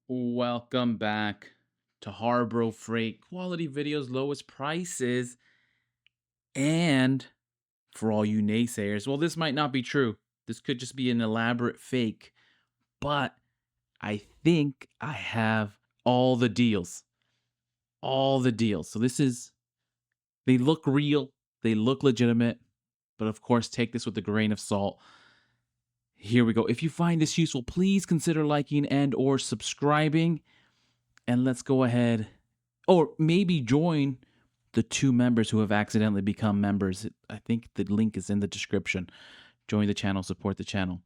Welcome back to HARBRO Freight. Quality videos, lowest prices, and for all you naysayers, well, this might not be true. This could just be an elaborate fake, but I think I have all the deals. All the deals. They look real, they look legitimate, but of course, take this with a grain of salt. Here we go. If you find this useful, please consider liking and/or subscribing. And let's go ahead, or maybe join the two members who have accidentally become members. I think the link is in the description. Join the channel, support the channel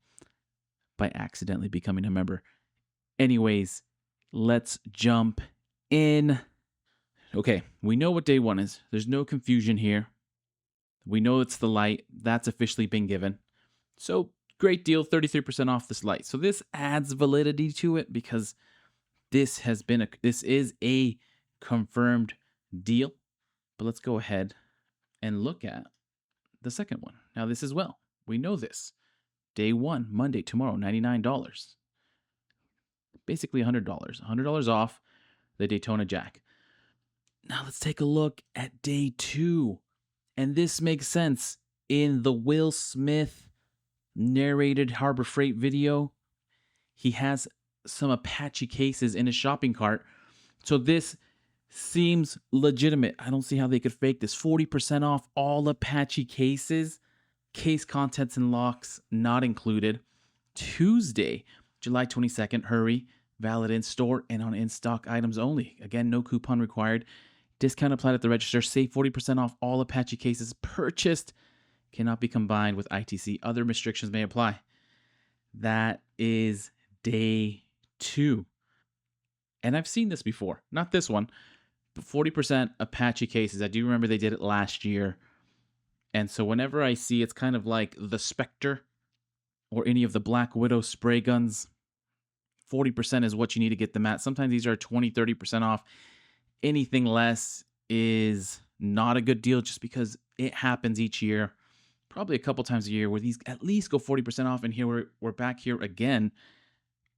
by accidentally becoming a member. Anyways, let's jump in. Okay, we know what day one is. There's no confusion here. We know it's the light. That's officially been given. So, great deal, 33% off this light. So this adds validity to it because this is a confirmed deal. But let's go ahead and look at the second one. Now this as well. We know this. Day one, Monday, tomorrow, $99. Basically $100. $100 off the Daytona Jack. Now let's take a look at day two. And this makes sense. In the Will Smith narrated Harbor Freight video, he has some Apache cases in his shopping cart. So this seems legitimate. I don't see how they could fake this. 40% off all Apache cases. Case contents and locks not included. Tuesday, July 22nd. Hurry. Valid in store and on in-stock items only. Again, no coupon required. Discount applied at the register. Save 40% off all Apache cases purchased. Cannot be combined with ITC. Other restrictions may apply. That is day two. And I've seen this before. Not this one, but 40% Apache cases. I do remember they did it last year. And so whenever I see, it's kind of like the Spectre or any of the Black Widow spray guns, 40% is what you need to get them at. Sometimes these are 20, 30% off. Anything less is not a good deal just because it happens each year, probably a couple times a year, where these at least go 40% off. And here we're back here again,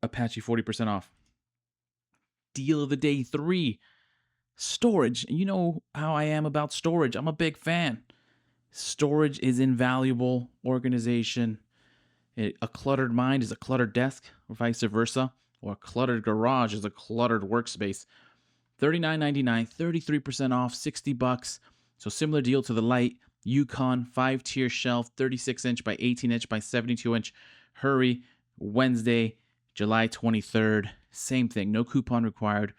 Apache 40% off. Deal of the day three, storage. You know how I am about storage. I'm a big fan. Storage is invaluable. Organization. A cluttered mind is a cluttered desk, or vice versa. Or a cluttered garage is a cluttered workspace. $39.99, 33% off, $60. So similar deal to the light Yukon 5-tier shelf, 36-inch by 18-inch by 72-inch. Hurry, Wednesday, July 23rd. Same thing, no coupon required.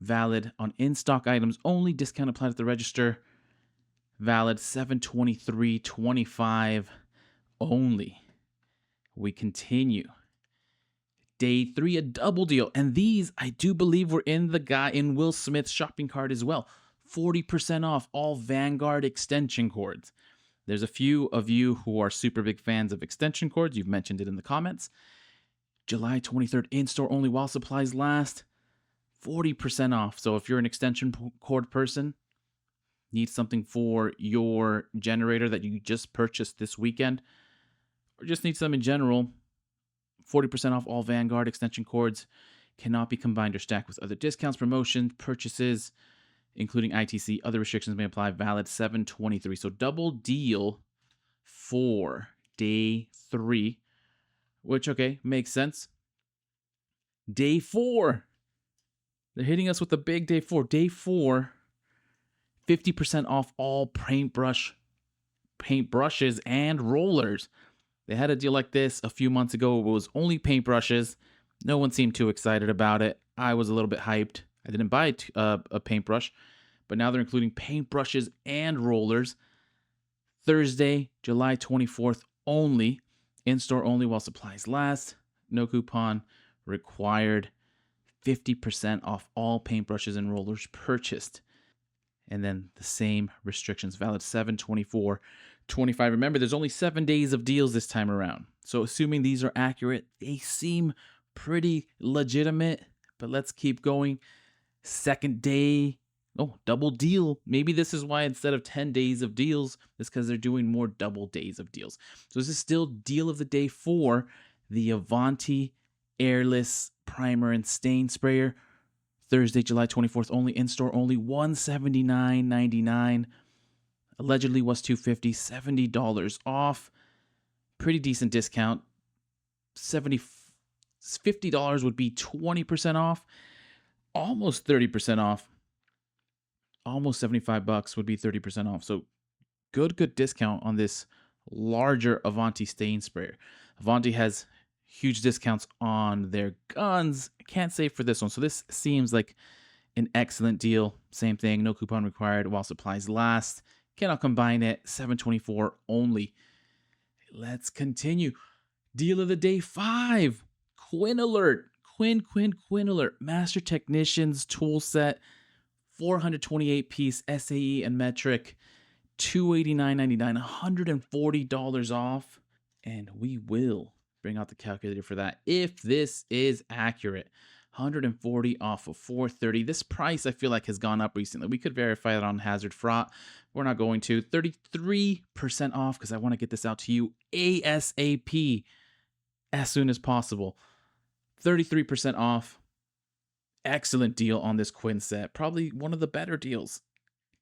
Valid on in-stock items only. Discount applied at the register. Valid 7/23/25 only. We continue. Day three, a double deal. And these, I do believe, were in Will Smith's shopping cart as well. 40% off all Vanguard extension cords. There's a few of you who are super big fans of extension cords. You've mentioned it in the comments. July 23rd, in-store only while supplies last. 40% off. So if you're an extension cord person, need something for your generator that you just purchased this weekend, or just need some in general, 40% off all Vanguard extension cords. Cannot be combined or stacked with other discounts, promotions, purchases, including ITC. Other restrictions may apply. Valid 7/23. So double deal for day three, which, okay, makes sense. Day four. They're hitting us with the big day four. Day four, 50% off all paintbrushes and rollers. They had a deal like this a few months ago. It was only paintbrushes. No one seemed too excited about it. I was a little bit hyped. I didn't buy a paintbrush, but now they're including paintbrushes and rollers. Thursday, July 24th only. In-store only while supplies last. No coupon required. 50% off all paintbrushes and rollers purchased. And then the same restrictions, valid 7/24/25. Remember, there's only 7 days of deals this time around. So assuming these are accurate, they seem pretty legitimate. But let's keep going. Second day, double deal. Maybe this is why instead of 10 days of deals, it's because they're doing more double days of deals. So this is still deal of the day for the Avanti airless primer and stain sprayer. Thursday, July 24th, only in-store, only $179.99. Allegedly was $250, $70 off. Pretty decent discount. $50 would be 20% off. Almost 30% off. Almost $75 would be 30% off. So good discount on this larger Avanti stain sprayer. Avanti has huge discounts on their guns. I can't say for this one. So this seems like an excellent deal. Same thing, no coupon required while supplies last. Cannot combine it. $724 only. Let's continue. Deal of the day 5. Quinn Alert. Quinn Alert. Master Technicians tool set. 428 piece SAE and metric. $289.99. $140 off. And we will bring out the calculator for that if this is accurate. 140 off of 430. This price I feel like has gone up recently. We could verify that on Hazard Fraud. We're not going to. 33% off because I want to get this out to you ASAP as soon as possible. 33% off. Excellent deal on this Quinn set. Probably one of the better deals.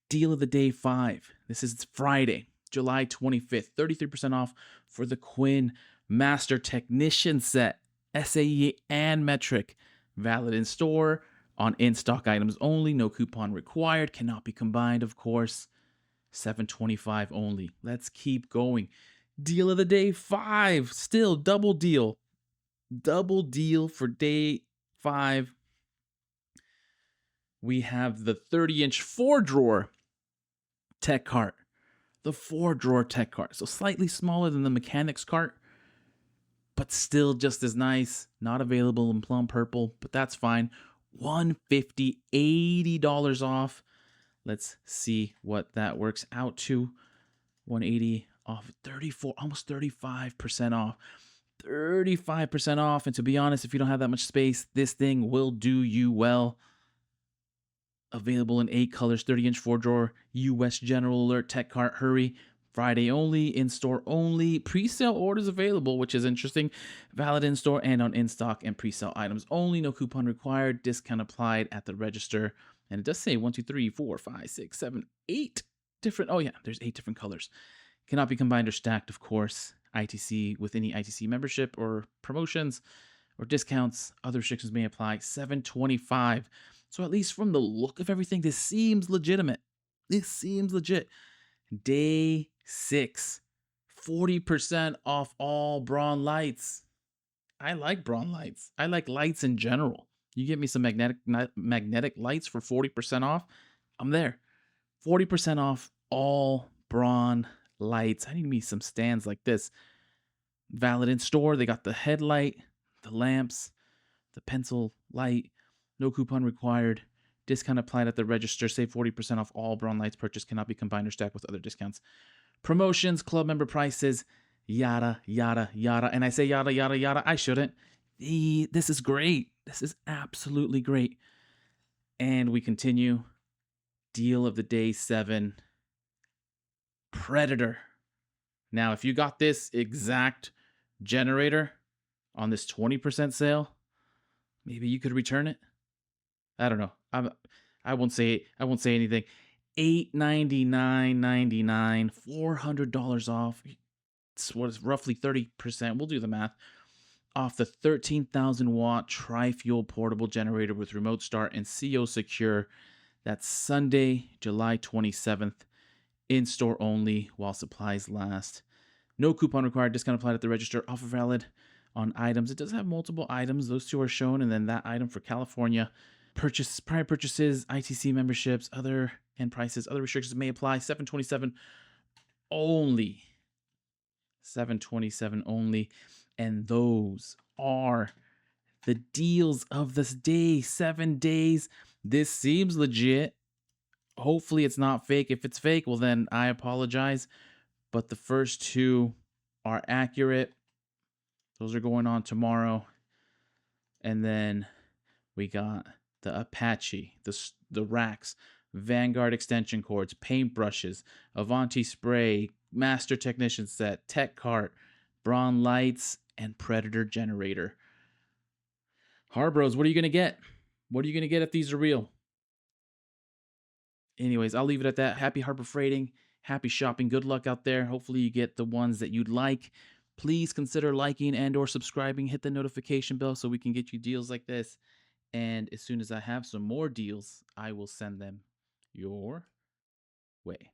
Deal of the day 5. This is Friday, July 25th. 33% off for the Quinn Master Technician set. SAE and metric. Valid in store, on in-stock items only, no coupon required, cannot be combined, of course. $725 only. Let's keep going. Deal of the day 5, still double deal. Double deal for day 5. We have the 30-inch 4-drawer tech cart. The 4-drawer tech cart. So slightly smaller than the mechanics cart, but still just as nice. Not available in plum purple, but that's fine. $150, $80 off. Let's see what that works out to. 180 off, 34, almost 35% off. 35% off. And to be honest, if you don't have that much space, this thing will do you well. Available in 8 colors, 30-inch 4-drawer, US General Alert Tech Cart. Hurry. Friday only, in-store only. Pre-sale orders available, which is interesting. Valid in-store and on in-stock and pre-sale items only. No coupon required. Discount applied at the register. And it does say 1, 2, 3, 4, 5, 6, 7, 8 different. Oh, yeah, there's 8 different colors. Cannot be combined or stacked, of course. ITC with any ITC membership or promotions or discounts. Other restrictions may apply. $725. So at least from the look of everything, this seems legitimate. This seems legit. Day 6, 40% off all Braun lights. I like Braun lights. I like lights in general. You give me some magnetic lights for 40% off, I'm there. 40% off all Braun lights. I need me some stands like this. Valid in store. They got the headlight, the lamps, the pencil light. No coupon required. Discount applied at the register. Save 40% off all Braun lights purchased. Cannot be combined or stacked with other discounts. Promotions, club member prices, yada, yada, yada. And I say yada, yada, yada. I shouldn't. This is great. This is absolutely great. And we continue. Deal of the day 7. Predator. Now, if you got this exact generator on this 20% sale, maybe you could return it. I don't know. I won't say anything. $899.99, $400 off. It's what is roughly 30%. We'll do the math. Off the 13,000 watt tri-fuel portable generator with remote start and CO secure. That's Sunday, July 27th. In store only while supplies last. No coupon required. Discount applied at the register. Offer valid on items. It does have multiple items. Those 2 are shown, and then that item for California. Prior purchases, ITC memberships, other and prices, other restrictions may apply. $727 only. $727 only. And those are the deals of this day. 7 days. This seems legit. Hopefully it's not fake. If it's fake, well then I apologize. But the first 2 are accurate. Those are going on tomorrow. And then we got the Apache, the racks, Vanguard extension cords, paintbrushes, Avanti spray, Master Technician set, Tech Cart, Braun lights, and Predator generator. Harbros, what are you going to get? What are you going to get if these are real? Anyways, I'll leave it at that. Happy Harbor Freighting. Happy shopping. Good luck out there. Hopefully you get the ones that you'd like. Please consider liking and or subscribing. Hit the notification bell so we can get you deals like this. And as soon as I have some more deals, I will send them your way.